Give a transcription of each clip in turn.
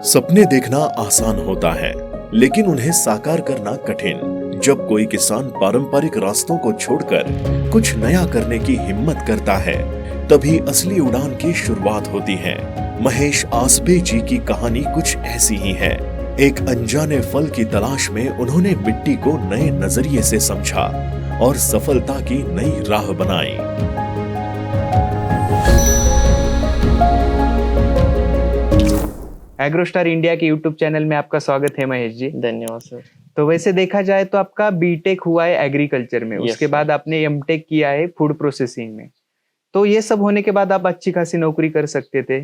सपने देखना आसान होता है, लेकिन उन्हें साकार करना कठिन। जब कोई किसान पारंपरिक रास्तों को छोड़कर कुछ नया करने की हिम्मत करता है, तभी असली उड़ान की शुरुआत होती है। महेश आसबे जी की कहानी कुछ ऐसी ही है। एक अनजाने फल की तलाश में उन्होंने मिट्टी को नए नजरिए से समझा और सफलता की नई राह बनाई। एग्रोस्टार इंडिया के यूट्यूब चैनल में आपका स्वागत है महेश जी। धन्यवाद सर। तो वैसे देखा जाए तो आपका बीटेक हुआ है एग्रीकल्चर में, उसके सर। बाद आपने एमटेक किया है फूड प्रोसेसिंग में। तो ये सब होने के बाद आप अच्छी खासी नौकरी कर सकते थे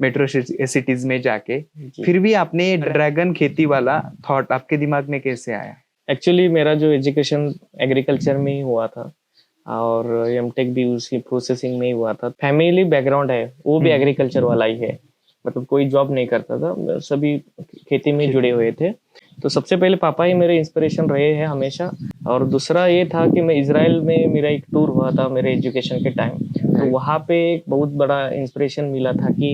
मेट्रो सिटीज में जाके, फिर भी आपने ड्रैगन खेती वाला थॉट आपके दिमाग में कैसे आया? एक्चुअली मेरा जो एजुकेशन एग्रीकल्चर में ही हुआ था और एमटेक भी उसी प्रोसेसिंग में ही हुआ था। फैमिली बैकग्राउंड है वो भी एग्रीकल्चर वाला ही है, मतलब कोई जॉब नहीं करता था, सभी खेती में जुड़े हुए थे। तो सबसे पहले पापा ही मेरे इंस्पिरेशन रहे हैं हमेशा। और दूसरा ये था कि मैं इजराइल में मेरा एक टूर हुआ था मेरे एजुकेशन के टाइम, तो वहाँ पे एक बहुत बड़ा इंस्पिरेशन मिला था कि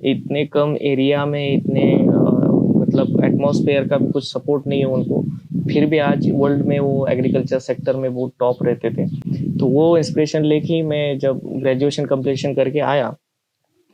इतने कम एरिया में इतने मतलब एटमॉस्फेयर का भी कुछ सपोर्ट नहीं है उनको, फिर भी आज वर्ल्ड में वो एग्रीकल्चर सेक्टर में बहुत टॉप रहते थे। तो वो इंस्पिरेशन लेके मैं जब ग्रेजुएशन कंप्लीशन करके आया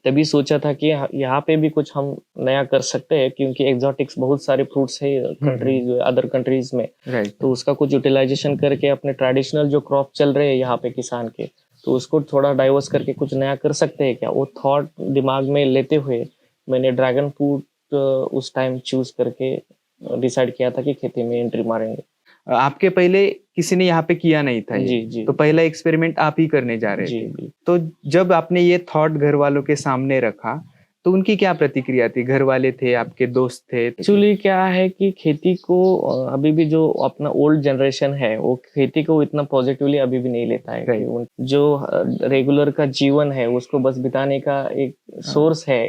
तभी सोचा था कि यहाँ पे भी कुछ हम नया कर सकते हैं, क्योंकि एग्जॉटिक्स बहुत सारे फ्रूट्स है कंट्रीज अदर कंट्रीज में। तो उसका कुछ यूटिलाइजेशन करके अपने ट्रेडिशनल जो क्रॉप चल रहे हैं यहाँ पे किसान के, तो उसको थोड़ा डाइवर्स करके कुछ नया कर सकते हैं क्या, वो थॉट दिमाग में लेते हुए मैंने ड्रैगन फ्रूट उस टाइम चूज करके डिसाइड किया था कि खेती में एंट्री मारेंगे। आपके पहले किसी ने यहाँ पे किया नहीं था ये। जी। तो पहला एक्सपेरिमेंट आप ही करने जा रहे थे। तो जब आपने ये थॉट घर वालों के सामने रखा तो उनकी क्या प्रतिक्रिया थी? घर वाले थे, आपके दोस्त थे? एक्चुअली क्या है कि खेती को अभी भी जो अपना ओल्ड जनरेशन है वो खेती को इतना पॉजिटिवली अभी भी नहीं लेता है। जो रेगुलर का जीवन है उसको बस बिताने का एक सोर्स है।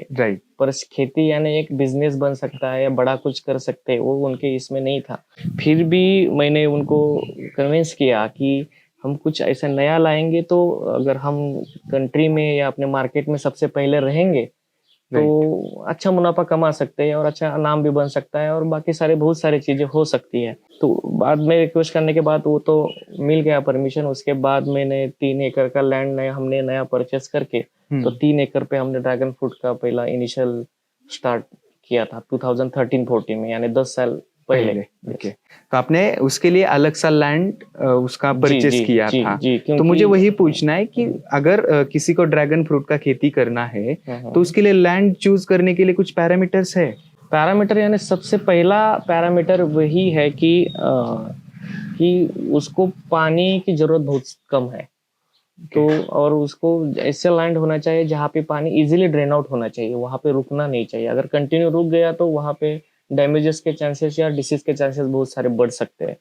पर खेती यानी एक बिजनेस बन सकता है या बड़ा कुछ कर सकते हैं, वो उनके इसमें नहीं था। फिर भी मैंने उनको कन्विंस किया कि हम कुछ ऐसा नया लाएंगे, तो अगर हम कंट्री में या अपने मार्केट में सबसे पहले रहेंगे तो अच्छा मुनाफा कमा सकते हैं और अच्छा नाम भी बन सकता है और बाकी सारे बहुत सारी चीजें हो सकती है। तो बाद में रिक्वेस्ट करने के बाद वो तो मिल गया परमिशन। उसके बाद मैंने 3 एकड़ का लैंड हमने नया परचेस करके तो 3 एकड़ पे हमने ड्रैगन फ्रूट का पहला इनिशियल स्टार्ट किया था 2013-14 में, यानी 10 साल पहले। तो आपने उसके लिए अलग सा लैंड उसका परचेस किया था। तो मुझे वही पूछना है कि अगर किसी को ड्रैगन फ्रूट का खेती करना है तो उसके लिए लैंड चूज करने के लिए कुछ पैरामीटर्स है? पैरामीटर यानी सबसे पहला पैरामीटर वही है कि उसको पानी की जरूरत बहुत कम है। तो और उसको ऐसे लैंड होना चाहिए जहाँ पे पानी इजीली ड्रेन आउट होना चाहिए, वहाँ पे रुकना नहीं चाहिए। अगर कंटिन्यू रुक गया तो वहाँ पे डैमेजेस के चांसेस या डिसीज के चांसेस बहुत सारे बढ़ सकते हैं।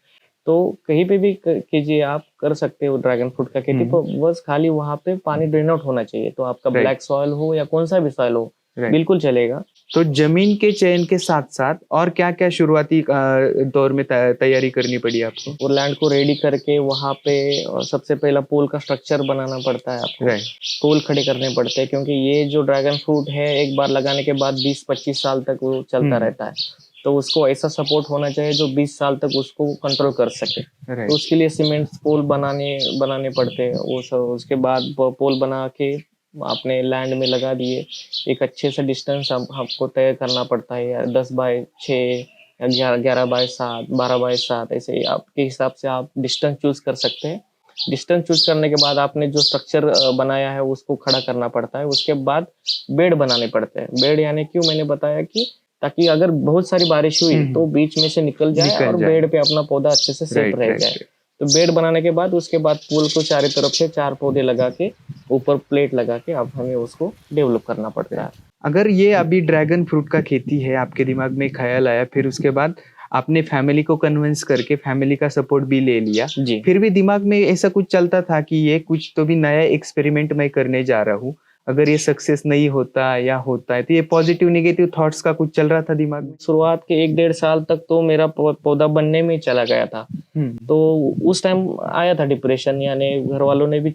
तो कहीं पे भी कीजिए, आप कर सकते हो ड्रैगन फ्रूट का खेती, तो बस खाली वहाँ पे पानी ड्रेन आउट होना चाहिए। तो आपका ब्लैक सॉइल हो या कौन सा भी सॉइल हो, बिल्कुल चलेगा। तो जमीन के चयन के साथ साथ और क्या क्या शुरुआती दौर में तैयारी करनी पड़ी आपको? और लैंड को रेडी करके वहाँ पे सबसे पहला पोल का स्ट्रक्चर बनाना पड़ता है आपको। पोल खड़े करने पड़ते हैं, क्योंकि ये जो ड्रैगन फ्रूट है एक बार लगाने के बाद 20-25 साल तक वो चलता रहता है। तो उसको ऐसा सपोर्ट होना चाहिए जो 20 साल तक उसको कंट्रोल कर सके। तो उसके लिए सीमेंट पोल बनाने पड़ते हैं। वो सब उसके बाद पोल बना के अपने लैंड में लगा दिए। एक अच्छे से डिस्टेंस हमको तय करना पड़ता है, 10x6 या 11x7, 12x7, ऐसे आपके हिसाब से आप डिस्टेंस चूज कर सकते हैं। डिस्टेंस चूज करने के बाद आपने जो स्ट्रक्चर बनाया है उसको खड़ा करना पड़ता है। उसके बाद बेड बनाने पड़ते हैं। बेड यानी क्यों मैंने बताया कि ताकि अगर बहुत सारी बारिश हुई तो बीच में से निकल जाए और बेड पे अपना पौधा अच्छे से सेट रह जाए। तो बेड बनाने के बाद उसके बाद पुल को चारों तरफ से 4 पौधे लगा के ऊपर प्लेट लगा के अब हमें उसको डेवलप करना पड़ता है। अगर ये अभी ड्रैगन फ्रूट का खेती है, आपके दिमाग में ख्याल आया, फिर उसके बाद आपने फैमिली को कन्विंस करके फैमिली का सपोर्ट भी ले लिया, फिर भी दिमाग में ऐसा कुछ चलता था कि ये कुछ तो भी नया एक्सपेरिमेंट मैं करने जा रहा हूँ, अगर ये सक्सेस नहीं होता या होता है तो ये पॉजिटिव नेगेटिव थॉट्स का कुछ चल रहा था दिमाग में? शुरुआत के 1-1.5 साल तक तो मेरा पौधा बनने में चला गया था। तो उस टाइम आया था डिप्रेशन, यानी घर वालों ने भी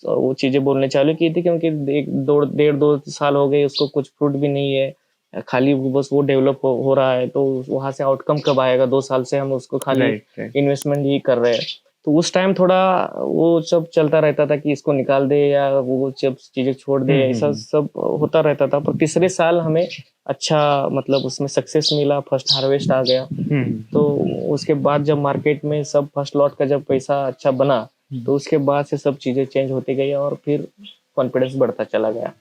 वो चीजें बोलने चालू की थी, क्योंकि 1-1.5-2 साल हो गए उसको कुछ फ्रूट भी नहीं है खाली बस वो डेवलप हो रहा है, तो वहां से आउटकम कब आएगा, 2 साल से हम उसको खाली इन्वेस्टमेंट ही कर रहे हैं। तो उस टाइम थोड़ा वो सब चलता रहता था कि इसको निकाल दे या वो सब चीजें छोड़ दे, ऐसा सब होता रहता था। पर तीसरे साल हमें अच्छा मतलब उसमें सक्सेस मिला, फर्स्ट हार्वेस्ट आ गया। तो उसके बाद जब मार्केट में सब फर्स्ट लॉट का जब पैसा अच्छा बना, तो उसके बाद से सब चीजें चेंज होती गई और फिर कॉन्फिडेंस बढ़ता चला गया।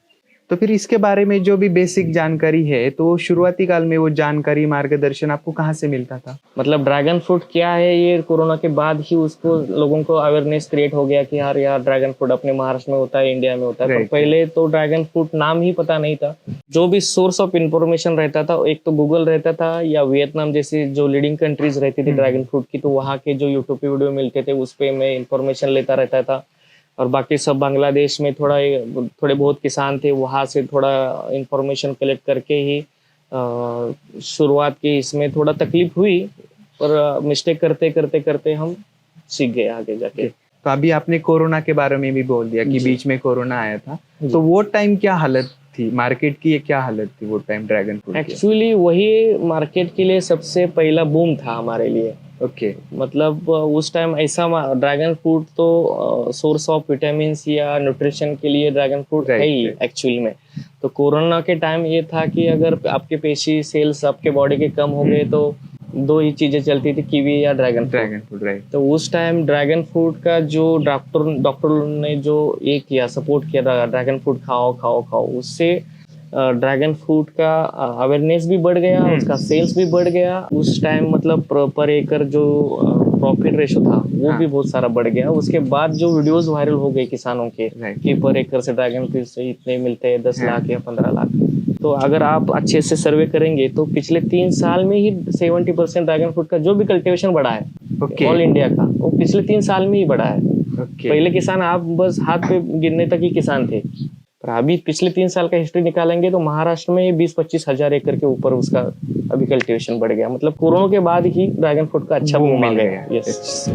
तो फिर इसके बारे में जो भी बेसिक जानकारी है, तो शुरुआती काल में वो जानकारी मार्गदर्शन आपको कहाँ से मिलता था? मतलब ड्रैगन फ्रूट क्या है, ये कोरोना के बाद ही उसको लोगों को अवेयरनेस क्रिएट हो गया कि यार ड्रैगन फ्रूट अपने महाराष्ट्र में होता है, इंडिया में होता है। पर पहले तो ड्रैगन फ्रूट नाम ही पता नहीं था। जो भी सोर्स ऑफ इंफॉर्मेशन रहता था, एक तो गूगल रहता था या वियतनाम जैसी जो लीडिंग कंट्रीज रहती थी ड्रैगन फ्रूट की, तो वहाँ के जो यूट्यूब पे वीडियो मिलते थे उस पर मैं इंफॉर्मेशन लेता रहता था। और बाकी सब बांग्लादेश में थोड़े बहुत किसान थे, वहाँ से थोड़ा इंफॉर्मेशन कलेक्ट करके ही शुरुआत की। इसमें थोड़ा तकलीफ हुई, पर मिस्टेक करते करते करते हम सीख गए आगे जाके। तो अभी आपने कोरोना के बारे में भी बोल दिया कि बीच में कोरोना आया था, तो वो टाइम क्या हालत थी मार्केट की, क्या हालत थी वो टाइम ड्रैगन फ्रूट की? एक्चुअली वही मार्केट के लिए सबसे पहला बूम था हमारे लिए। ओके। मतलब उस टाइम ऐसा ड्रैगन फ्रूट तो सोर्स ऑफ विटामिन या न्यूट्रिशन के लिए ड्रैगन फ्रूट है ही एक्चुअली में। तो कोरोना के टाइम ये था कि अगर आपके पेशी सेल्स आपके बॉडी के कम हो गए तो दो ही चीजें चलती थी, कीवी या ड्रैगन फ्रूट। राइट। तो उस टाइम ड्रैगन फ्रूट का जो डॉक्टर ने जो ये किया, सपोर्ट किया, ड्रैगन फ्रूट खाओ खाओ खाओ, उससे ड्रैगन फ्रूट का अवेयरनेस भी बढ़ गया, उसका सेल्स भी बढ़ गया। उस टाइम मतलब पर एकड़ जो प्रॉफिट रेशो था वो भी बहुत सारा बढ़ गया। उसके बाद जो वीडियोस वायरल हो गए किसानों के कि पर एकड़ से ड्रैगन फ्रूट से इतने मिलते हैं, 10 लाख या 15 लाख। तो अगर आप अच्छे से सर्वे करेंगे तो पिछले 3 साल में ही 70% ड्रैगन फ्रूट का जो भी कल्टीवेशन बढ़ा है ऑल इंडिया का, वो पिछले 3 साल में ही बढ़ा है। पहले किसान आप बस हाथ पे गिनने तक ही किसान थे, पर अभी पिछले 3 साल का हिस्ट्री निकालेंगे तो महाराष्ट्र में 20-25 हजार एकड़ के ऊपर उसका अभी कल्टीवेशन बढ़ गया। मतलब कोरोना के बाद ही ड्रैगन फ्रूट का अच्छा बूम आ गया। यस।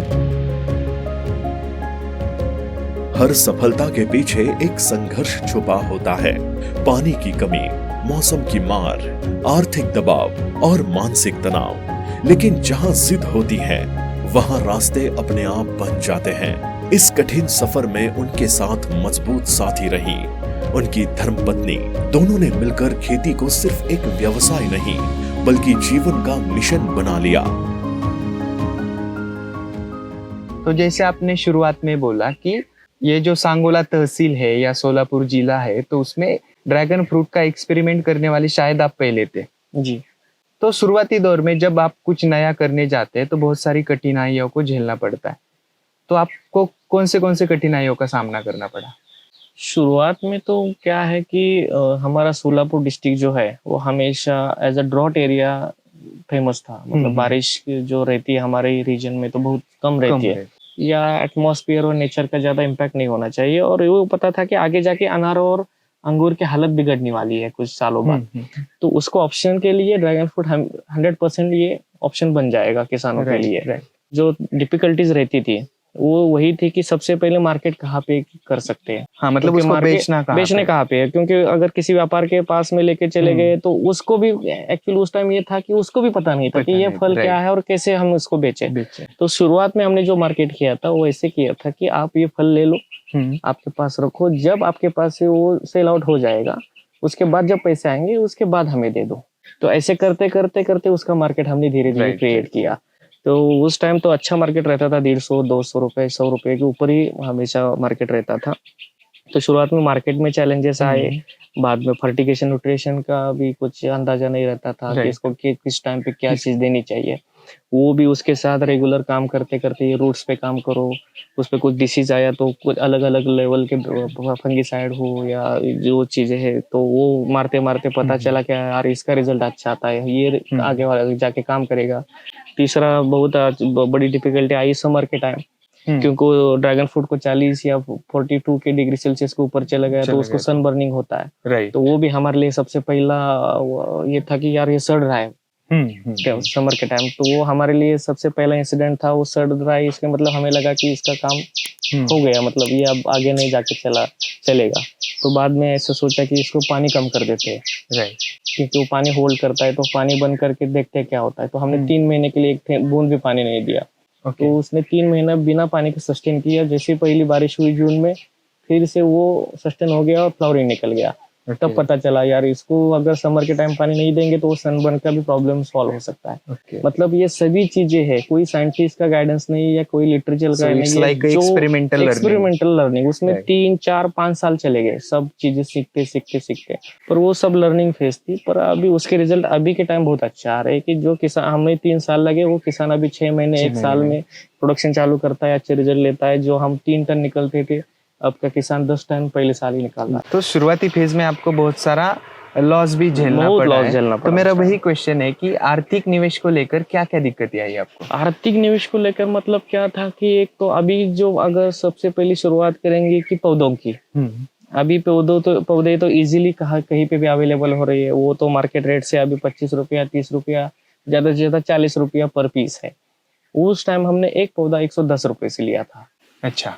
हर सफलता के पीछे एक संघर्ष छुपा होता है। पानी की कमी, मौसम की मार, आर्थिक दबाव और मानसिक तनाव। लेकिन जहां जिद होती है वहां रास्ते अपने आप बन जाते हैं। इस कठिन सफर में उनके साथ मजबूत साथी रही उनकी धर्मपत्नी। दोनों ने मिलकर खेती को सिर्फ एक व्यवसाय नहीं बल्कि जीवन का मिशन बना लिया। तो जैसे आपने शुरुआत में बोला कि ये जो सांगोला तहसील है या सोलापुर जिला है, तो उसमें ड्रैगन फ्रूट का एक्सपेरिमेंट करने वाले शायद आप पहले थे जी। तो शुरुआती दौर में जब आप कुछ नया करने जाते हैं तो बहुत सारी कठिनाइयों को झेलना पड़ता है। तो आपको कौन से कठिनाइयों का सामना करना पड़ा? शुरुआत में तो क्या है कि हमारा सोलापुर डिस्ट्रिक्ट जो है वो हमेशा as a drought area famous था। मतलब बारिश जो रहती है हमारे रीजन में तो बहुत कम रहती है, या एटमॉस्फेयर और नेचर का ज्यादा इम्पैक्ट नहीं होना चाहिए। और वो पता था कि आगे जाके अनार और अंगूर की हालत बिगड़ने वाली है कुछ सालों बाद। तो उसको ऑप्शन के लिए ड्रैगन फ्रूट 100% ये ऑप्शन बन जाएगा किसानों के लिए। जो डिफिकल्टीज रहती थी वो वही थी कि सबसे पहले मार्केट कहाँ पे कर सकते हैं। हाँ, मतलब उसको बेचने कहाँ पे है, क्योंकि अगर किसी व्यापार के पास में लेके चले गए तो उसको भी एक्चुअली उस टाइम ये था कि उसको भी पता नहीं था कि ये फल क्या है और कैसे हम इसको बेचें। तो शुरुआत में हमने जो मार्केट किया था वो ऐसे किया था कि आप ये फल ले लो, आपके पास रखो, जब आपके पास से वो सेल आउट हो जाएगा उसके बाद जब पैसे आएंगे उसके बाद हमें दे दो। तो ऐसे करते करते करते उसका मार्केट हमने धीरे धीरे क्रिएट किया। तो उस टाइम तो अच्छा मार्केट रहता था, 150-200 रुपए 100 रुपए के ऊपर ही हमेशा मार्केट रहता था। तो शुरुआत में मार्केट में चैलेंजेस आए, बाद में फर्टिगेशन न्यूट्रिशन का भी कुछ अंदाजा नहीं रहता था कि इसको किस टाइम पे क्या चीज देनी चाहिए। वो भी उसके साथ रेगुलर काम करते करते ये रूट्स पे काम करो, उस पे कुछ डिसीज आया तो कुछ अलग अलग लेवल के फंगिसाइड हो या जो चीजें है तो वो मारते मारते पता चला कि यार इसका रिजल्ट अच्छा आता है, ये आगे वाला जाके काम करेगा। तीसरा बहुत बड़ी डिफिकल्टी आई समर के टाइम, क्योंकि ड्रैगन फ्रूट को 40 या 42 के डिग्री सेल्सियस के ऊपर चला गया तो उसको सन बर्निंग होता है। तो वो भी हमारे लिए सबसे पहला ये था कि यार ये सड़ रहा है समर के टाइम। तो वो हमारे लिए सबसे पहला इंसिडेंट था, वो सड़ रहा है इसके मतलब हमें लगा कि इसका काम हो गया, मतलब ये अब आगे नहीं जाके चलेगा। तो बाद में ऐसा सोचा कि इसको पानी कम कर देते हैं। क्योंकि वो पानी होल्ड करता है, तो पानी बंद करके देखते हैं क्या होता है। तो हमने 3 महीने के लिए एक बूंद भी पानी नहीं दिया। तो उसने 3 महीना बिना पानी के सस्टेन किया। जैसे पहली बारिश हुई जून में, फिर से वो सस्टेन हो गया और फ्लावरिंग निकल गया। तब पता चला यार इसको अगर समर के टाइम पानी नहीं देंगे तो सनबर्न का भी प्रॉब्लम सॉल्व हो सकता है। मतलब ये सभी चीजें है, कोई साइंटिस्ट का गाइडेंस नहीं या कोई लिटरेचर का नहीं है, जो एक्सपेरिमेंटल लर्निंग उसमें 3, 4, 5 साल चले गए सब चीजें सीखते। पर वो सब लर्निंग फेज थी। पर अभी उसके रिजल्ट अभी के टाइम बहुत अच्छा आ रहे हैं कि जो किसान हमें 3 साल लगे, वो किसान अभी 6 महीने 1 साल में प्रोडक्शन चालू करता है, अच्छे रिजल्ट लेता है। जो हम 3 टन निकलते थे, अब का किसान 10 टन पहले साल ही निकाल रहा है। तो शुरुआती फेज में आपको बहुत सारा लॉस भी झेलना पड़ा है। तो मेरा वही क्वेश्चन है कि आर्थिक निवेश को लेकर क्या क्या दिक्कतें आई आपको? आर्थिक निवेश को लेकर मतलब क्या था कि एक तो अभी जो अगर सबसे पहले शुरुआत करेंगे कि पौधों की, अभी पौधे तो इजीली कहीं पे भी अवेलेबल हो रही है। वो तो मार्केट रेट से अभी 25 रुपया 30 रुपया, ज्यादा से ज्यादा 40 रुपया पर पीस है। उस टाइम हमने एक पौधा 110 रुपए से लिया था। अच्छा।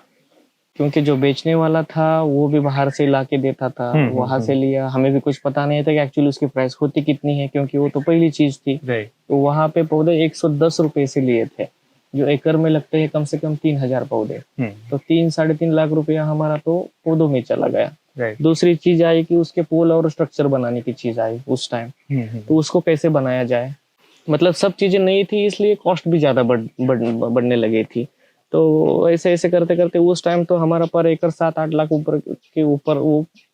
क्योंकि जो बेचने वाला था वो भी बाहर से ला के देता था, वहां से लिया। हमें भी कुछ पता नहीं था कि एक्चुअली उसकी प्राइस होती कितनी है, क्योंकि वो तो पहली चीज थी। तो वहां पे पौधे 110 रुपए से लिए थे, जो एकड़ में लगते हैं कम से कम 3000 पौधे। तो 3-3.5 लाख रुपया हमारा तो पौधों में चला गया। दूसरी चीज आई कि उसके पोल और स्ट्रक्चर बनाने की चीज आई उस टाइम। तो उसको कैसे बनाया जाए, मतलब सब चीजें नई थी, इसलिए कॉस्ट भी ज्यादा बढ़ने लगी थी। तो ऐसे ऐसे करते करते उस टाइम तो हमारा पर एकड़ 7-8 लाख ऊपर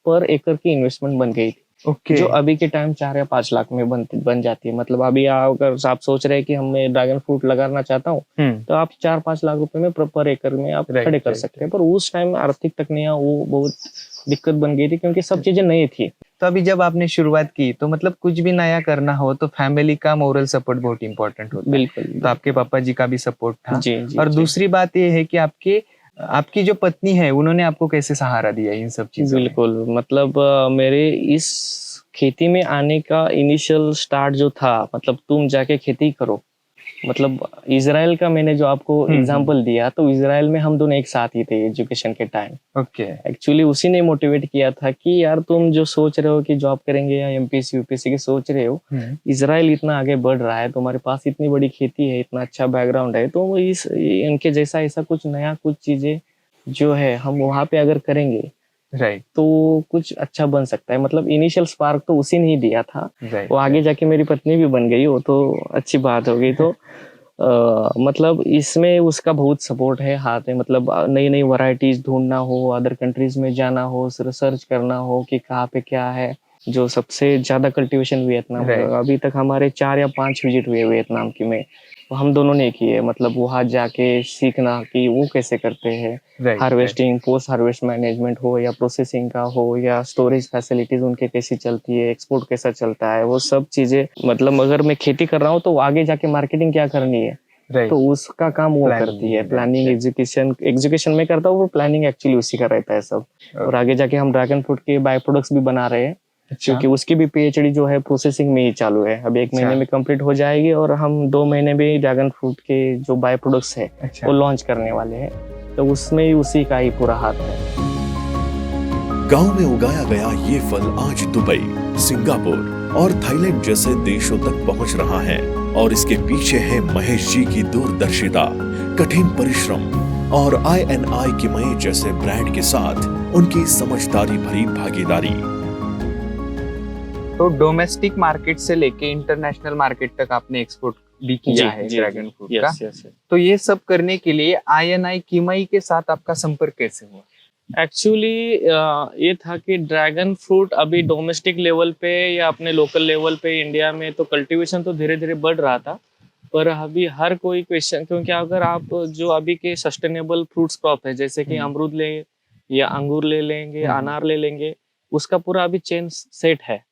पर एकड़ की इन्वेस्टमेंट बन गई थी। जो अभी के टाइम 4 या 5 लाख में बन जाती है। मतलब अभी अगर आप सोच रहे हैं कि हमें ड्रैगन फ्रूट लगाना चाहता हूँ, तो आप 4-5 लाख रुपए में पर एकड़ में आप खड़े कर सकते हैं। पर उस टाइम आर्थिक तकनीक वो बहुत दिक्कत बन गई थी, क्योंकि सब चीजें नई थी। तो अभी जब आपने शुरुआत की, तो मतलब कुछ भी नया करना हो तो फैमिली का मोरल सपोर्ट बहुत इंपॉर्टेंट होता है। बिल्कुल। तो आपके पापा जी का भी सपोर्ट था। जी, और दूसरी बात ये है कि आपकी जो पत्नी है, उन्होंने आपको कैसे सहारा दिया इन सब चीजों में? बिल्कुल। मतलब मेरे इस खेती में आने का इनिशियल स्टार्ट जो था, मतलब तुम जाके खेती करो, मतलब इजराइल का मैंने जो आपको एग्जांपल दिया, तो इजराइल में हम दोनों एक साथ ही थे एजुकेशन के टाइम। एक्चुअली उसी ने मोटिवेट किया था कि यार तुम जो सोच रहे हो कि जॉब करेंगे या एमपीएससी यूपीएससी की सोच रहे हो, इजराइल इतना आगे बढ़ रहा है, तुम्हारे पास इतनी बड़ी खेती है, इतना अच्छा बैकग्राउंड है, तो इनके जैसा ऐसा कुछ नया कुछ चीजें जो है हम वहां पे अगर करेंगे तो कुछ अच्छा बन सकता है। मतलब इनिशियल स्पार्क तो उसी ने ही दिया था। वो आगे जाके मेरी पत्नी भी बन गई, वो तो अच्छी बात हो गई। तो मतलब इसमें उसका बहुत सपोर्ट है, हाथ है। मतलब नई नई वैरायटीज ढूंढना हो, अदर कंट्रीज में जाना हो, रिसर्च करना हो कि कहाँ पे क्या है। जो सबसे ज्यादा कल्टीवेशन वियतनाम, अभी तक हमारे 4 या 5 विजिट हुए वियतनाम की में, तो हम दोनों ने किए। मतलब वहाँ जाके सीखना कि वो कैसे करते हैं, हार्वेस्टिंग, पोस्ट हार्वेस्ट मैनेजमेंट हो या प्रोसेसिंग का हो या स्टोरेज फैसिलिटीज उनके कैसी चलती है, एक्सपोर्ट कैसा चलता है, वो सब चीजें। मतलब अगर मैं खेती कर रहा हूँ तो आगे जाके मार्केटिंग क्या करनी है, तो उसका काम वो करती है। प्लानिंग, एग्जीक्यूशन में करता हूँ, वो प्लानिंग एक्चुअली उसी का रहता है सब। और आगे जाके हम ड्रैगन फ्रूट के बाय प्रोडक्ट्स भी बना रहे हैं, क्योंकि उसकी भी पीएचडी जो है प्रोसेसिंग में ही चालू है। अब 1 महीने में कंप्लीट हो जाएगी, और हम 2 महीने में ड्रैगन फ्रूट के जो बाय प्रोडक्ट्स है वो लॉन्च करने वाले हैं। तो उसमें ही उसी का ही पूरा हाथ है। गांव में उगाया गया ये फल आज दुबई, सिंगापुर और थाईलैंड जैसे देशों तक पहुंच रहा है। और इसके पीछे है महेश जी की दूरदर्शिता, कठिन परिश्रम और INI किमई जैसे ब्रांड के साथ उनकी समझदारी भरी भागीदारी। तो डोमेस्टिक मार्केट से लेके इंटरनेशनल मार्केट तक आपने एक्सपोर्ट भी किया है ड्रैगन फ्रूट का। तो ये सब करने के लिए INI किमई के साथ आपका संपर्क कैसे हुआ? एक्चुअली ये था कि ड्रैगन फ्रूट अभी डोमेस्टिक लेवल पे या अपने लोकल लेवल पे इंडिया में तो कल्टीवेशन तो धीरे धीरे बढ़ रहा था, पर अभी हर कोई क्वेश्चन, क्योंकि अगर आप जो अभी के सस्टेनेबल फ्रूट्स क्रॉप है, जैसे कि अमरूद ले या अंगूर ले लेंगे, अनार ले लेंगे, उसका पूरा अभी चेन सेट है।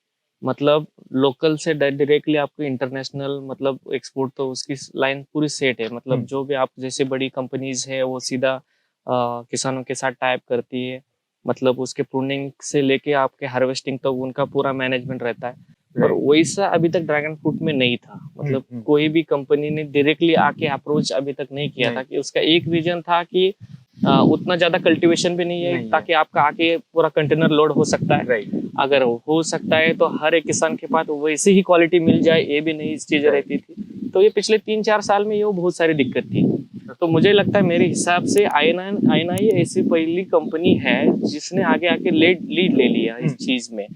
मतलब लोकल से डायरेक्टली आपको इंटरनेशनल मतलब एक्सपोर्ट, तो उसकी लाइन पूरी सेट है। मतलब जो भी आप जैसे बड़ी कंपनीज है वो सीधा किसानों के साथ टाइप करती है। मतलब उसके प्रूनिंग से लेके आपके हार्वेस्टिंग तक उनका पूरा मैनेजमेंट रहता है। पर वैसा अभी तक ड्रैगन फ्रूट में नहीं था। मतलब कोई भी कंपनी ने डायरेक्टली आके अप्रोच अभी तक नहीं किया था। कि उसका एक विजन था कि उतना ज्यादा कल्टीवेशन भी नहीं है नहीं है। ताकि आपका आके पूरा कंटेनर लोड हो सकता है। राइट। अगर हो सकता है तो हर एक किसान के पास वैसे ही क्वालिटी मिल जाए, ये भी नहीं चीजें रहती थी। तो ये पिछले 3-4 साल में ये बहुत सारी दिक्कत थी। तो मुझे लगता है मेरे हिसाब से आईना ही ऐसी पहली कंपनी है जिसने आगे आके लीड ले लिया इस चीज में,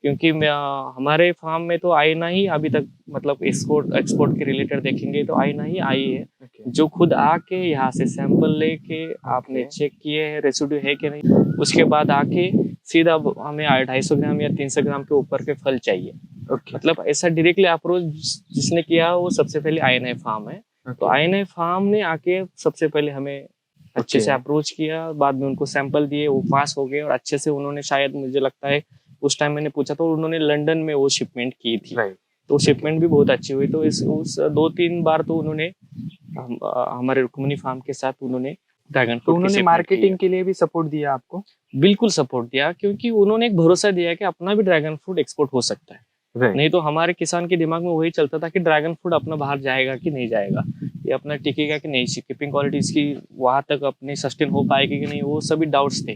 क्योंकि हमारे फार्म में तो आईना ही अभी तक मतलब एक्सपोर्ट के रिलेटेड देखेंगे तो आईना ही आई है, जो खुद आके यहाँ से सैंपल लेके आपने चेक किए है रेसिड्यू है कि नहीं, उसके बाद आके सीधा हमें 250 ग्राम या 300 ग्राम के ऊपर के फल चाहिए। मतलब ऐसा डायरेक्टली अप्रोच जिसने किया वो सबसे पहले आईएनआई फार्म है। तो आईएनआई फार्म ने आके सबसे पहले हमें अच्छे से अप्रोच किया, बाद में उनको सैंपल दिए, वो पास हो गए और अच्छे से उन्होंने, शायद मुझे लगता है उस टाइम मैंने पूछा तो उन्होंने लंदन में वो शिपमेंट की थी। तो शिपमेंट भी बहुत अच्छी हुई। तो उस 2-3 बार तो उन्होंने हमारे रुक्मिणी फार्म के साथ उन्होंने ड्रैगन फ्रूट, उन्होंने मार्केटिंग के लिए भी सपोर्ट दिया आपको? बिल्कुल सपोर्ट दिया, क्योंकि उन्होंने एक भरोसा दिया कि अपना भी ड्रैगन फ्रूट एक्सपोर्ट हो सकता है। नहीं तो हमारे किसान के दिमाग में वही चलता था कि ड्रैगन फ्रूट अपना बाहर जाएगा कि नहीं जाएगा, ये अपना टिकेगा कि नहीं, शिपिंग क्वालिटी इसकी वहां तक अपने सस्टेन हो पाएगी कि नहीं, वो सभी डाउट्स थे।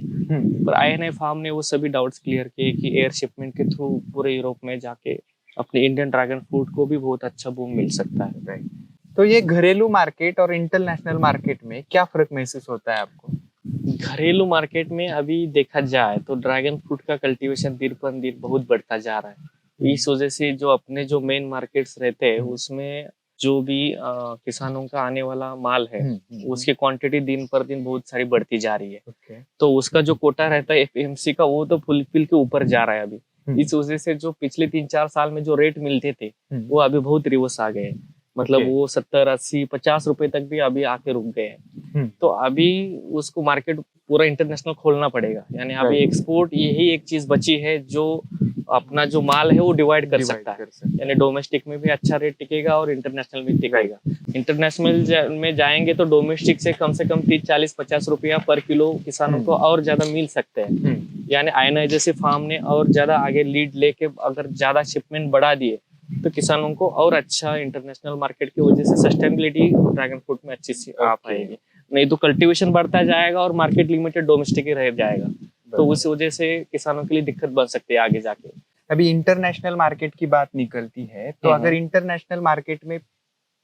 पर आईएनआई फार्म ने वो सभी डाउट्स क्लियर किए कि एयर शिपमेंट के थ्रू पूरे यूरोप में जाके अपने इंडियन ड्रैगन फ्रूट को भी बहुत अच्छा बूम मिल सकता है। तो ये घरेलू मार्केट और इंटरनेशनल मार्केट में क्या फर्क महसूस होता है आपको? घरेलू मार्केट में अभी देखा जाए तो ड्रैगन फ्रूट का कल्टीवेशन दिन पर दिन बहुत बढ़ता जा रहा है। इस वजह से जो अपने जो मेन मार्केट्स रहते हैं उसमें जो भी किसानों का आने वाला माल है उसकी क्वांटिटी दिन पर दिन बहुत सारी बढ़ती जा रही है। तो उसका जो कोटा रहता है एपीएमसी का वो तो फुलफिल के ऊपर जा रहा है अभी। इस वजह से जो पिछले 3-4 साल में जो रेट मिलते थे वो अभी बहुत रिवर्स आ गए। मतलब वो 70, 80, 50 रुपए तक भी अभी आके रुक गए हैं। तो अभी उसको मार्केट पूरा इंटरनेशनल खोलना पड़ेगा। यानी अभी एक्सपोर्ट यही एक चीज बची है जो अपना जो माल है वो डिवाइड कर सकता है। यानी डोमेस्टिक में भी अच्छा रेट टिकेगा और इंटरनेशनल में टिकेगा। इंटरनेशनल में जाएंगे तो डोमेस्टिक से कम 30, 40, 50 रुपया पर किलो किसानों को और ज्यादा मिल सकते हैं। यानी आईएनआई जैसे फार्म ने और ज्यादा आगे लीड लेके अगर ज्यादा शिपमेंट बढ़ा दिए तो किसानों को और अच्छा इंटरनेशनल मार्केट की वजह से सस्टेनेबिलिटी ड्रैगन फ्रूट में अच्छी सी आ पाएगी। नहीं तो कल्टीवेशन बढ़ता जाएगा और मार्केट लिमिटेड डोमेस्टिक ही रह जाएगा। तो उस वजह से किसानों के लिए दिक्कत बन सकती है आगे जाके। अभी इंटरनेशनल मार्केट की बात निकलती है तो अगर इंटरनेशनल मार्केट में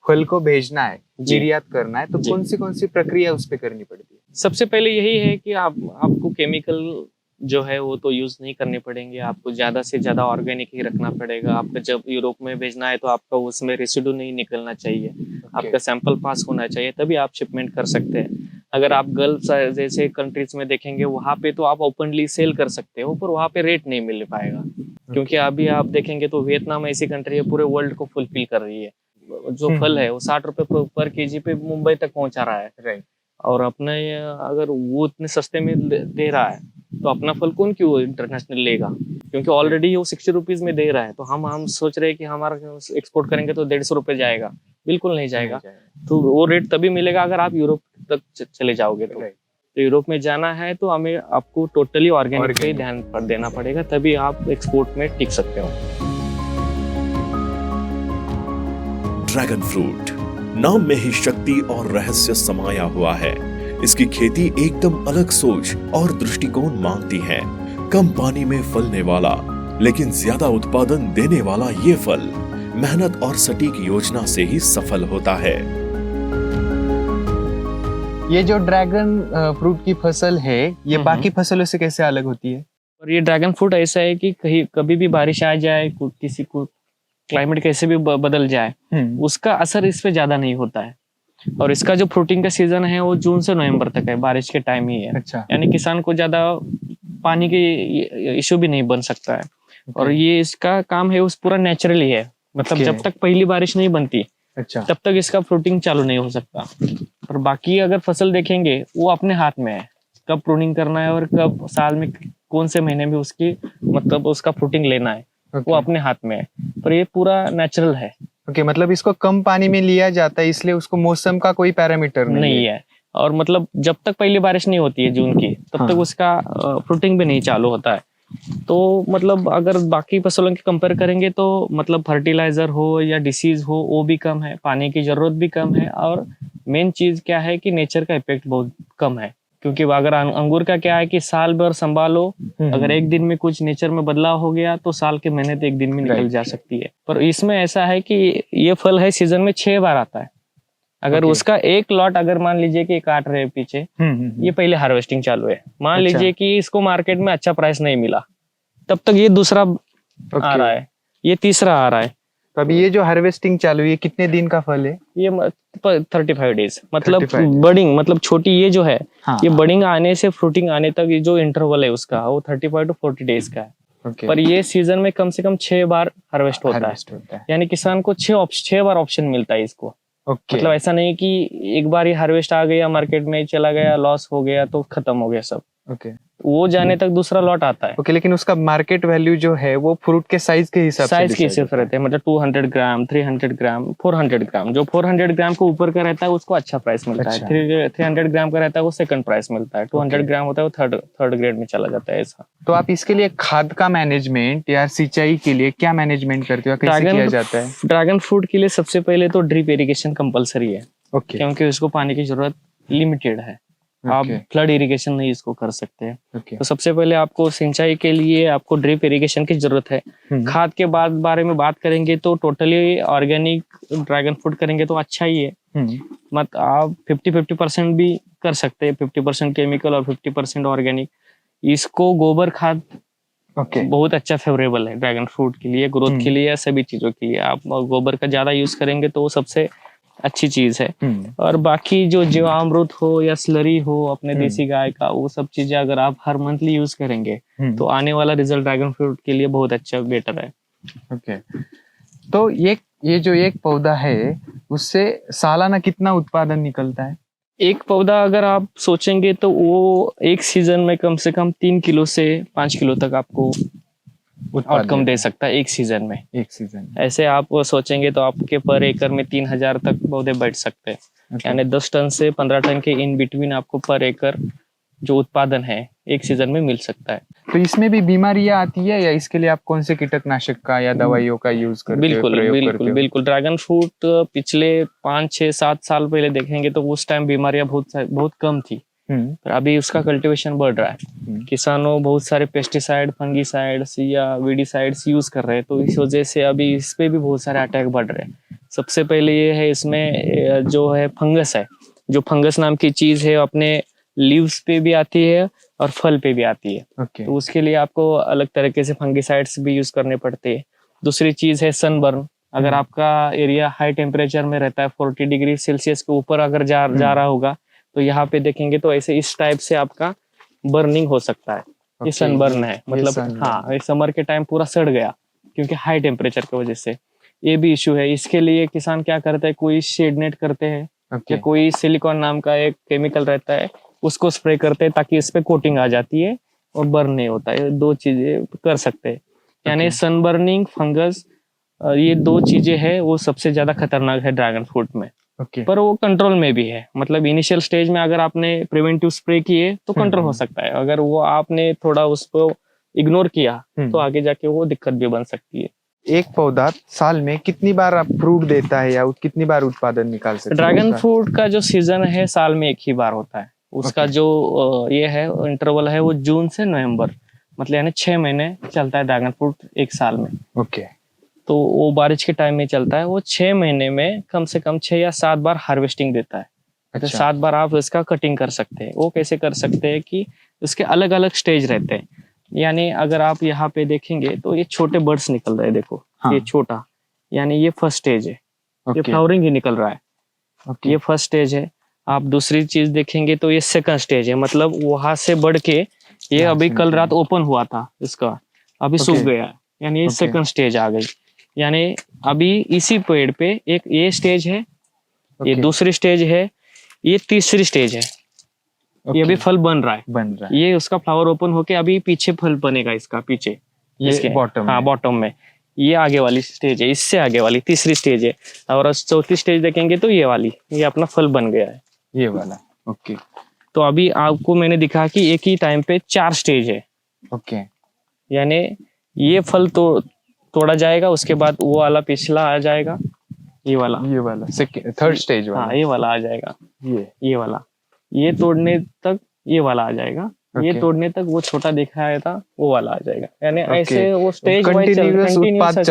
फल को भेजना है, निर्यात करना है, तो कौन सी प्रक्रिया उस पर करनी पड़ती है? सबसे पहले यही है कि आपको केमिकल जो है वो तो यूज नहीं करने पड़ेंगे। आपको ज्यादा से ज्यादा ऑर्गेनिक ही रखना पड़ेगा। आपका जब यूरोप में भेजना है तो आपका उसमें रेसिड्यू नहीं निकलना चाहिए। आपका सैंपल पास होना चाहिए, तभी आप शिपमेंट कर सकते हैं। अगर आप गल्फ जैसे कंट्रीज में देखेंगे वहां पे तो आप ओपनली सेल कर सकते हो, पर वहां पे रेट नहीं मिल पाएगा। क्योंकि अभी आप देखेंगे तो वियतनाम ऐसी कंट्री है पूरे वर्ल्ड को फुलफिल कर रही है। जो फल है वो 60 रुपए पर केजी पे मुंबई तक पहुंचा रहा है। और अपने अगर वो इतने सस्ते में दे रहा है तो अपना फल कौन क्यों इंटरनेशनल लेगा? क्योंकि ऑलरेडी वो 60 रुपीज में दे रहा है। तो हम सोच रहे हैं कि हमारा एक्सपोर्ट करेंगे तो 150 रुपए जाएगा, बिल्कुल नहीं जाएगा। तो वो रेट तभी मिलेगा अगर आप यूरोप तक चले जाओगे। तो यूरोप में जाना है तो हमें आपको टोटली ऑर्गेनिक पे ध्यान देना पड़ेगा, तभी आप एक्सपोर्ट में टिक सकते हो। ड्रैगन फ्रूट नाम में ही शक्ति और रहस्य समाया हुआ है। इसकी खेती एकदम अलग सोच और दृष्टिकोण मांगती है। कम पानी में फलने वाला लेकिन ज्यादा उत्पादन देने वाला ये फल मेहनत और सटीक योजना से ही सफल होता है। ये जो ड्रैगन फ्रूट की फसल है ये बाकी फसलों से कैसे अलग होती है? और ये ड्रैगन फ्रूट ऐसा है कि कभी भी बारिश आ जाए, किसी को क्लाइमेट कैसे भी बदल जाए, उसका असर इस पे ज्यादा नहीं होता है। और इसका जो फ्रूटिंग का सीजन है वो जून से नवंबर तक है, बारिश के टाइम ही है। अच्छा। यानी किसान को ज्यादा पानी के इशू भी नहीं बन सकता है। और ये इसका काम है उस पूरा नेचुरली है। मतलब जब तक पहली बारिश नहीं बनती तब तक इसका फ्रूटिंग चालू नहीं हो सकता। और बाकी अगर फसल देखेंगे वो अपने हाथ में है, कब प्रूनिंग करना है और कब साल में कौन से महीने में उसकी मतलब उसका फ्रूटिंग लेना है, वो अपने हाथ में है। पर ये पूरा नेचुरल है। मतलब इसको कम पानी में लिया जाता है, इसलिए उसको मौसम का कोई पैरामीटर नहीं है। और मतलब जब तक पहली बारिश नहीं होती है जून की तब तक उसका फ्रूटिंग भी नहीं चालू होता है। तो मतलब अगर बाकी फसलों की कंपेयर करेंगे तो मतलब फर्टिलाइजर हो या डिसीज हो वो भी कम है, पानी की जरूरत भी कम है, और मेन चीज क्या है कि नेचर का इफेक्ट बहुत कम है। क्योंकि अगर अंगूर का क्या है कि साल भर संभालो, अगर एक दिन में कुछ नेचर में बदलाव हो गया तो साल की मेहनत एक दिन में निकल Right. जा सकती है। पर इसमें ऐसा है कि ये फल है सीजन में 6 बार आता है। अगर Okay. उसका एक लॉट अगर मान लीजिए कि काट रहे हैं पीछे, ये पहले हार्वेस्टिंग चालू है, मान अच्छा। लीजिए कि इसको मार्केट में अच्छा प्राइस नहीं मिला, तब तक ये दूसरा आ रहा है, ये तीसरा आ रहा है। तो अभी ये जो हार्वेस्टिंग चालू है, ये कितने दिन का फल है? ये 35 डेज, मतलब 35 days. बडिंग, मतलब छोटी ये जो है, हाँ, ये हाँ. बडिंग आने से फ्रूटिंग आने तक ये जो इंटरवल है उसका, वो 35 to 40 डेज का है। Okay. पर ये सीजन में कम से कम 6 बार हार्वेस्ट होता Harvest है, होता है. यानी किसान को 6 बार ऑप्शन मिलता है इसको। Okay. मतलब ऐसा नहीं कि एक बार ही हार्वेस्ट आ गया, मार्केट में चला गया, लॉस हो गया तो खत्म हो गया सब, Okay. वो जाने तक दूसरा लॉट आता है। Okay, लेकिन उसका मार्केट वैल्यू जो है वो फ्रूट के साइज के हिसाब से साइज के decide हिसाब से होता है. रहते हैं, मतलब 200 ग्राम, 300 ग्राम, 400 ग्राम। जो 400 ग्राम को ऊपर का रहता है उसको अच्छा प्राइस मिलता अच्छा. है, 300 ग्राम का रहता है वो सेकंड प्राइस मिलता है, 200 Okay. ग्राम होता है वो थर्ड ग्रेड में चला जाता है। ऐसा तो आप इसके लिए खाद का मैनेजमेंट या सिंचाई के लिए क्या मैनेजमेंट करते हो, कैसे किया जाता है? ड्रैगन फ्रूट के लिए सबसे पहले तो ड्रिप इरिगेशन कंपलसरी है, ओके. क्योंकि उसको पानी की जरूरत लिमिटेड है। आप Okay. फ्लड इरिगेशन नहीं इसको कर सकते। ओके. तो सबसे पहले आपको सिंचाई के लिए आपको ड्रिप इरिगेशन की जरूरत है। खाद के बारे में बात करेंगे तो टोटली ऑर्गेनिक ड्रैगन फ्रूट करेंगे तो अच्छा ही है। मत आप 50-50% भी कर सकते हैं, 50% केमिकल और 50% ऑर्गेनिक। इसको गोबर खाद ओके. बहुत अच्छा फेवरेबल है ड्रैगन फ्रूट के लिए, ग्रोथ के लिए, सभी चीजों के लिए। आप गोबर का ज्यादा यूज करेंगे तो वो सबसे अच्छी चीज है। और बाकी जो जीवामृत हो या स्लरी हो अपने देसी गाय का, वो सब चीजें अगर आप हर मंथली यूज करेंगे तो आने वाला रिजल्ट ड्रैगन फ्रूट के लिए बहुत अच्छा बेटर है। ओके. तो ये जो एक पौधा है उससे सालाना कितना उत्पादन निकलता है? एक पौधा अगर आप सोचेंगे तो वो एक सीजन में कम से कम 3 किलो से 5 किलो तक आपको आउटकम दे सकता है एक सीजन में। एक सीजन ऐसे आप सोचेंगे तो आपके पर एकड़ में 3000 तक पौधे बैठ सकते हैं। यानी 10 टन से 15 टन के इन बिटवीन आपको पर एकड़ जो उत्पादन है एक सीजन में मिल सकता है। तो इसमें भी बीमारियां आती है या इसके लिए आप कौन से कीटनाशक का या दवाइयों का यूज करते हो? बिल्कुल। ड्रैगन फ्रूट पिछले 5-6-7 साल पहले देखेंगे तो उस टाइम बीमारियां बहुत कम थी। पर अभी उसका कल्टीवेशन बढ़ रहा है। किसानों बहुत सारे पेस्टिसाइड, फंगीसाइड्स या वीडीसाइड्स यूज कर रहे हैं, तो इस वजह से अभी इस पे भी बहुत सारे अटैक बढ़ रहे हैं। सबसे पहले ये है, इसमें जो है फंगस है, जो फंगस नाम की चीज है अपने लीव्स पे भी आती है और फल पे भी आती है। तो उसके लिए आपको अलग तरीके से फंगीसाइड्स भी यूज करने पड़ते हैं। दूसरी चीज है सनबर्न। अगर आपका एरिया हाई टेम्परेचर में रहता है, 40 डिग्री सेल्सियस के ऊपर अगर जा रहा होगा तो यहाँ पे देखेंगे तो ऐसे इस टाइप से आपका बर्निंग हो सकता है। ये सनबर्न है, मतलब हाँ, समर के टाइम पूरा सड़ गया क्योंकि हाई टेम्परेचर की वजह से। ये भी इश्यू है। इसके लिए किसान क्या करते हैं, कोई शेड नेट करते हैं या कोई सिलिकॉन नाम का एक केमिकल रहता है उसको स्प्रे करते हैं ताकि इस पे कोटिंग आ जाती है और बर्न नहीं होता है। 2 चीजें कर सकते हैं। यानी सनबर्निंग, फंगस, ये 2 चीजें है वो सबसे ज्यादा खतरनाक है ड्रैगन फ्रूट में। पर वो कंट्रोल में भी है। मतलब इनिशियल स्टेज में अगर आपने प्रिवेंटिव स्प्रे किए तो कंट्रोल हो सकता है। अगर वो आपने थोड़ा उसको इग्नोर किया तो आगे जाके वो दिक्कत भी बन सकती है। एक पौधा साल में कितनी बार आप फ्रूट देता है या कितनी बार उत्पादन निकाल सकते हैं? ड्रैगन फ्रूट का जो सीजन है साल में एक ही बार होता है। उसका जो ये है इंटरवल है वो जून से नवंबर, मतलब यानी 6 महीने चलता है ड्रैगन फ्रूट एक साल में। तो वो बारिश के टाइम में चलता है। वो 6 महीने में कम से कम 6 या 7 बार हार्वेस्टिंग देता है। तो 7 बार आप इसका कटिंग कर सकते हैं। वो कैसे कर सकते हैं कि उसके अलग अलग स्टेज रहते हैं। यानी अगर आप यहाँ पे देखेंगे तो ये छोटे बर्ड्स निकल रहे हैं, देखो। ये छोटा, यानी ये फर्स्ट स्टेज है। ये फ्लावरिंग ही निकल रहा है। ये फर्स्ट स्टेज है। आप दूसरी चीज देखेंगे तो ये सेकंड स्टेज है। मतलब वहां से बढ़ के ये अभी कल रात ओपन हुआ था, इसका अभी सूख गया है, यानी ये सेकंड स्टेज आ गई। यानी अभी इसी पेड़ पे एक ये स्टेज है, ये दूसरी स्टेज है, ये तीसरी स्टेज है। ये अभी फल बन रहा है। ये उसका फ्लावर ओपन होके अभी पीछे फल बनेगा इसका, पीछे इसके बॉटम में। ये आगे वाली स्टेज है, इससे आगे वाली तीसरी स्टेज है। और चौथी स्टेज देखेंगे तो ये वाली, ये अपना फल बन गया है, ये वाला। तो अभी आपको मैंने दिखा कि एक ही टाइम पे 4 स्टेज है। यानी ये फल तो तोड़ा जाएगा, उसके बाद वो वाला पिछला आ जाएगा, ये वाला थर्ड स्टेज वाला, हाँ, ये वाला आ जाएगा, ये वाला, ये तोड़ने तक ये वाला आ जाएगा। ये Okay. तोड़ने तक वो छोटा दिखाया था वो वाला आ जाएगा। यानी Okay. ऐसे वो स्टेज Continuous उत्पाद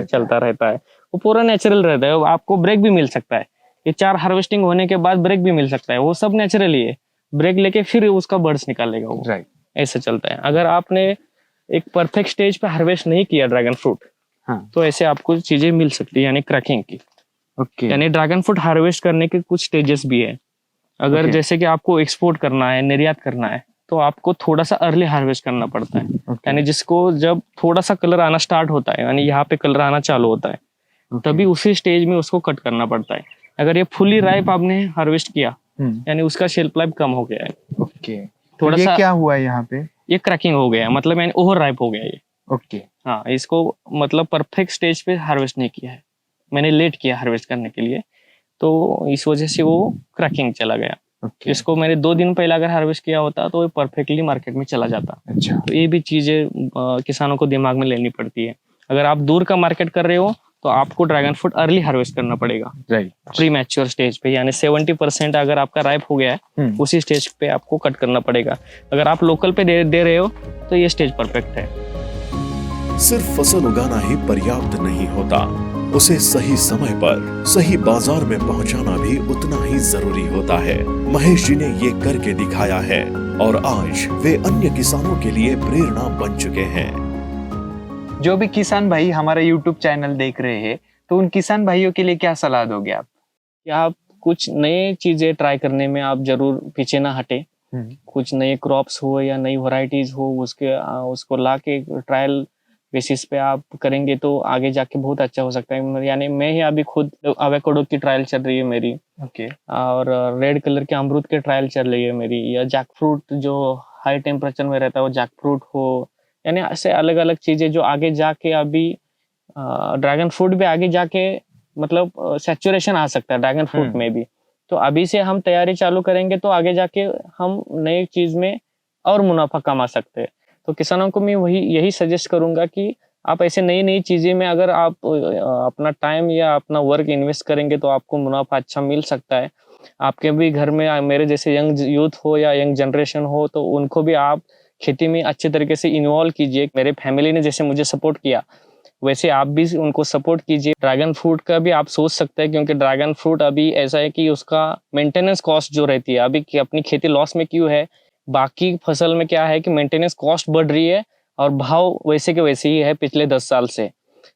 चलता रहता है। वो पूरा नेचुरल रहता है। आपको ब्रेक भी मिल सकता है। ये 4 हार्वेस्टिंग होने के बाद ब्रेक भी मिल सकता है। वो सब नेचुरली है। ब्रेक लेके फिर उसका बर्ड्स निकालेगा वो। राइट। ऐसे चलता है। अगर आपने एक परफेक्ट स्टेज पे हार्वेस्ट नहीं किया ड्रैगन फ्रूट, हाँ। तो ऐसे आपको चीजें मिल सकती है, यानी क्रैकिंग की। ओके। यानी ड्रैगन फ्रूट हार्वेस्ट करने के कुछ स्टेजेस भी है। अगर Okay. जैसे कि आपको एक्सपोर्ट करना है, निर्यात करना है, तो आपको थोड़ा सा अर्ली हार्वेस्ट करना पड़ता है। Okay. यानी जिसको जब थोड़ा सा कलर आना स्टार्ट होता है, यानी यहाँ पे कलर आना चालू होता है, Okay. तभी उसी स्टेज में उसको कट करना पड़ता है। अगर ये फुली राइप आपने हार्वेस्ट किया, यानी उसका शेल्फ लाइफ कम हो गया है। ओके। थोड़ा ये सा क्या हुआ यहाँ पे? ये क्रैकिंग हो गया है, मतलब यानी ओवर राइप हो गया ये। ओके। हाँ, इसको मतलब परफेक्ट स्टेज पे हार्वेस्ट नहीं किया है, मैंने लेट किया हार्वेस्ट करने के लिए, तो इस वजह से वो क्रैकिंग चला गया। ओके। इसको मैंने 2 दिन पहले अगर हार्वेस्ट किया होता तो वो परफेक्टली मार्केट में चला जाता। अच्छा। तो ये भी चीजें किसानों को दिमाग में लेनी पड़ती है। अगर आप दूर का मार्केट कर रहे हो तो आपको ड्रैगन फ्रूट अर्ली हार्वेस्ट करना पड़ेगा, राइट। प्री मैच्योर स्टेज पे, यानी 70% अगर आपका राइप हो गया है उसी स्टेज पे आपको कट करना पड़ेगा। अगर आप लोकल पे दे रहे हो तो ये स्टेज परफेक्ट है। सिर्फ फसल उगाना ही पर्याप्त नहीं होता, उसे सही समय पर सही बाजार में पहुंचाना भी उतना ही जरूरी होता है। महेश जी ने ये करके दिखाया है और आज वे अन्य किसानों के लिए प्रेरणा बन चुके हैं। जो भी किसान भाई हमारा YouTube चैनल देख रहे हैं, तो उन किसान भाइयों के लिए क्या सलाह दोगे आप? कि आप कुछ नए चीजें ट्राई करने में आप जरूर पीछे ना हटे। कुछ नए क्रॉप्स हो या नई वैरायटीज हो, उसको ला के ट्रायल बेसिस पे आप करेंगे तो आगे जाके बहुत अच्छा हो सकता है। यानी मैं ही अभी खुद एवोकाडो की ट्रायल चल रही है मेरी। ओके। और रेड कलर के अमरूद की ट्रायल चल रही है मेरी, या जैक फ्रूट जो हाई टेम्परेचर में रहता है वो जैक फ्रूट हो, यानी ऐसे अलग अलग चीजें जो आगे जाके अभी ड्रैगन फ्रूट भी आगे जाके मतलब सैचुरेशन आ सकता है ड्रैगन फ्रूट में भी। तो अभी से हम तैयारी चालू करेंगे तो आगे जाके हम नई चीज में और मुनाफा कमा सकते हैं। तो किसानों को मैं यही सजेस्ट करूंगा कि आप ऐसे नई चीजें में अगर आप अपना टाइम या अपना वर्क इन्वेस्ट करेंगे तो आपको मुनाफा अच्छा मिल सकता है। आपके भी घर में मेरे जैसे यंग यूथ हो या यंग जनरेशन हो तो उनको भी आप खेती में अच्छे तरीके से इन्वॉल्व कीजिए। मेरे फैमिली ने जैसे मुझे सपोर्ट किया वैसे आप भी उनको सपोर्ट कीजिए। ड्रैगन फ्रूट का भी आप सोच सकते हैं, क्योंकि ड्रैगन फ्रूट अभी ऐसा है कि उसका मेंटेनेंस कॉस्ट जो रहती है, अभी कि अपनी खेती लॉस में क्यों है, बाकी फसल में क्या है कि मेंटेनेंस कॉस्ट बढ़ रही है और भाव वैसे के वैसे ही है पिछले 10 साल से,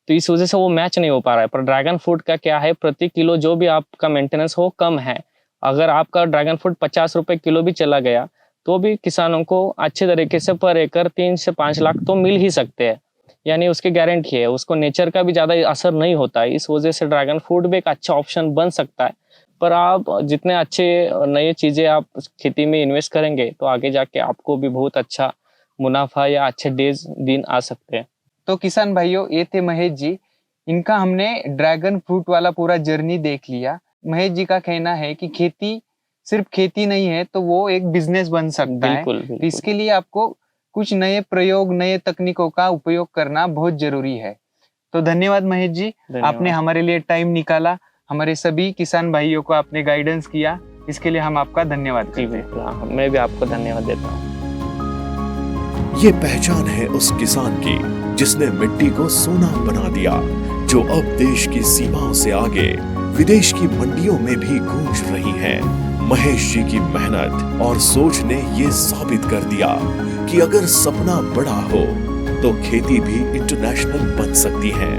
तो इस वजह से वो मैच नहीं हो पा रहा है। पर ड्रैगन फ्रूट का क्या है, प्रति किलो जो भी आपका मेंटेनेंस हो कम है। अगर आपका ड्रैगन फ्रूट 50 रुपए किलो भी चला गया तो भी किसानों को अच्छे तरीके से पर एकड़ 3 से 5 लाख तो मिल ही सकते हैं, यानी उसकी गारंटी है। उसको नेचर का भी ज्यादा असर नहीं होता है, इस वजह से ड्रैगन फ्रूट भी एक अच्छा ऑप्शन बन सकता है। पर आप जितने अच्छे नए चीजें आप खेती में इन्वेस्ट करेंगे तो आगे जाके आपको भी बहुत अच्छा मुनाफा या अच्छे दिन आ सकते हैं। तो किसान भाइयों, ये थे महेश जी। इनका हमने ड्रैगन फ्रूट वाला पूरा जर्नी देख लिया। महेश जी का कहना है कि खेती सिर्फ खेती नहीं है, तो वो एक बिजनेस बन सकता है। तो इसके लिए आपको कुछ नए प्रयोग, नए तकनीकों का उपयोग करना बहुत जरूरी है। तो धन्यवाद महेश जी, आपने हमारे लिए टाइम निकाला, हमारे सभी किसान भाइयों को आपने गाइडेंस किया, इसके लिए हम आपका धन्यवाद करते हैं। मैं भी आपको धन्यवाद देता हूँ। ये पहचान है उस किसान की जिसने मिट्टी को सोना बना दिया, जो अब देश की सीमाओं से आगे विदेश की मंडियों में भी गूंज रही है। महेश जी की मेहनत और सोच ने ये साबित कर दिया कि अगर सपना बड़ा हो तो खेती भी इंटरनेशनल बन सकती है।